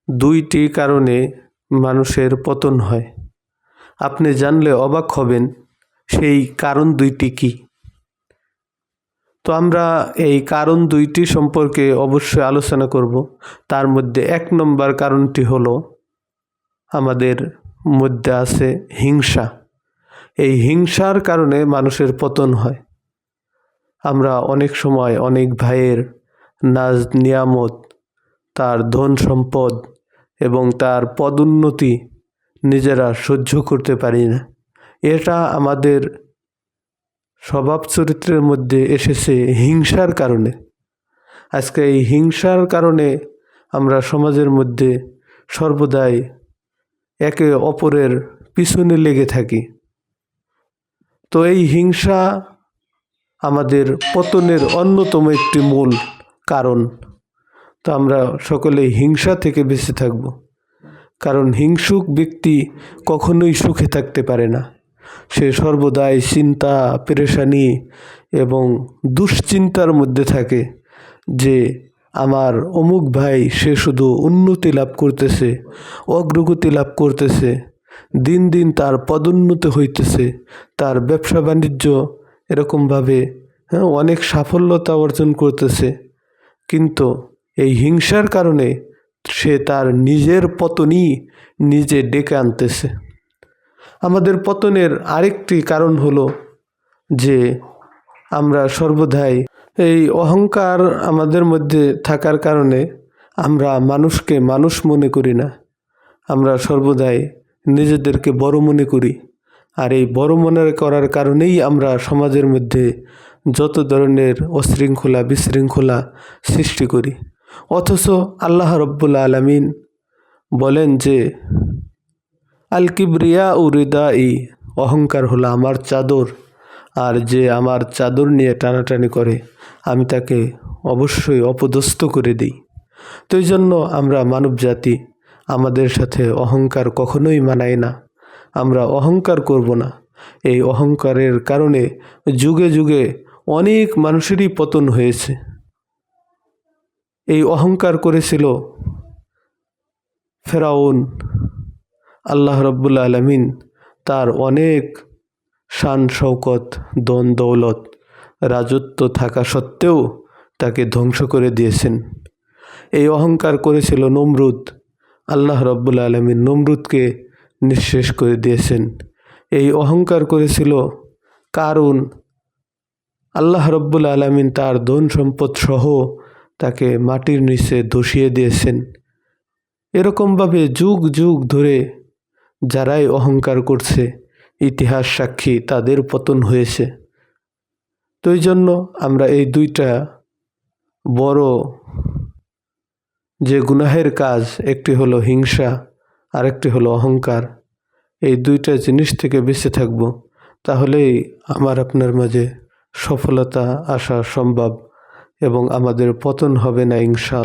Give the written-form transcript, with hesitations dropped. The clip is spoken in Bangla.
দুইটি কারণে মানুষের পতন হয়। আপনি জানলে অবাক হবেন সেই কারণ দুইটি কি। তো আমরা এই কারণ দুইটি সম্পর্কে অবশ্যই আলোচনা করব। তার মধ্যে 1 নম্বর কারণটি হলো আমাদের মধ্যে আছে হিংসা। এই হিংসার কারণে মানুষের পতন হয়। আমরা অনেক সময় অনেক ভাইয়ের নাজ নিয়ামত, তার ধন সম্পদ এবং তার পদোন্নতি নিজেরা সহ্য করতে পারি না। এটা আমাদের স্বভাব চরিত্রের মধ্যে এসেছে হিংসার কারণে। আজকে এই হিংসার কারণে আমরা সমাজের মধ্যে সর্বদাই একে অপরের পিছনে লেগে থাকি। তো এই হিংসা আমাদের পতনের অন্যতম একটি মূল কারণ। তো আমরা সকলেই হিংসা থেকে বেঁচে থাকব, কারণ হিংসুক ব্যক্তি কখনোই সুখে থাকতে পারে না। সে সর্বদাই চিন্তা, পেরেশানি এবং দুশ্চিন্তার মধ্যে থাকে যে আমার অমুক ভাই সে শুধু উন্নতি লাভ করতেছে, অগ্রগতি লাভ করতেছে, দিন দিন তার পদোন্নতি হইতেছে, তার ব্যবসা বাণিজ্য এরকমভাবে অনেক সাফল্যতা অর্জন করতেছে, কিন্তু এই হিংসার কারণে সে তার নিজের পতনই নিজে ডেকে আনতেছে। আমাদের পতনের আরেকটি কারণ হলো যে আমরা সর্বদাই এই অহংকার আমাদের মধ্যে থাকার কারণে আমরা মানুষকে মানুষ মনে করি না। আমরা সর্বদাই নিজেদেরকে বড় মনে করি। আর এই বড় মনে করার কারণেই আমরা সমাজের মধ্যে যত ধরনের অশৃঙ্খলা বিশৃঙ্খলা সৃষ্টি করি। অথচ আল্লাহ রব্বুল আলামিন বলেন যে আল কিবরিয়া উরিদাই, অহংকার হলো আমার চাদর, আর যে আমার চাদর নিয়ে টানাটানি করে আমি তাকে অবশ্যই অপদস্থ করে দিই। তো এই জন্য আমরা মানব জাতি, আমাদের সাথে অহংকার কখনোই মানায় না। আমরা অহংকার করব না। এই অহংকারের কারণে যুগে যুগে অনেক মানুষেরই পতন হয়েছে। এই অহংকার করেছিল ফেরাউন। আল্লাহ রব্বুল আলামিন তার অনেক শান শৌকত, দন দৌলত, রাজত্ব থাকা সত্ত্বেও তাকে ধ্বংস করে দিয়েছেন। এই অহংকার করেছিল নমরুদ। আল্লাহ রব্বুল আলামিন নমরুদকে নিঃশেষ করে দিয়েছেন। এই অহংকার করেছিল কারুন। আল্লাহ রব্বুল আলামিন তার ধন সম্পদ সহ তাকে মাটির নিচে ধসিয়ে দিয়েছেন। এরকমভাবে যুগ যুগ ধরে যারাই অহংকার করছে, ইতিহাস সাক্ষী তাদের পতন হয়েছে। তো এই জন্য আমরা এই দুইটা বড় যে গুনাহের কাজ, একটি হলো হিংসা আর একটি হলো অহংকার, এই দুইটা জিনিস থেকে বেঁচে থাকব, তাহলেই আমার আপনার মাঝে সফলতা আসা সম্ভব এবং আমাদের পতন হবে না ইনশাআল্লাহ।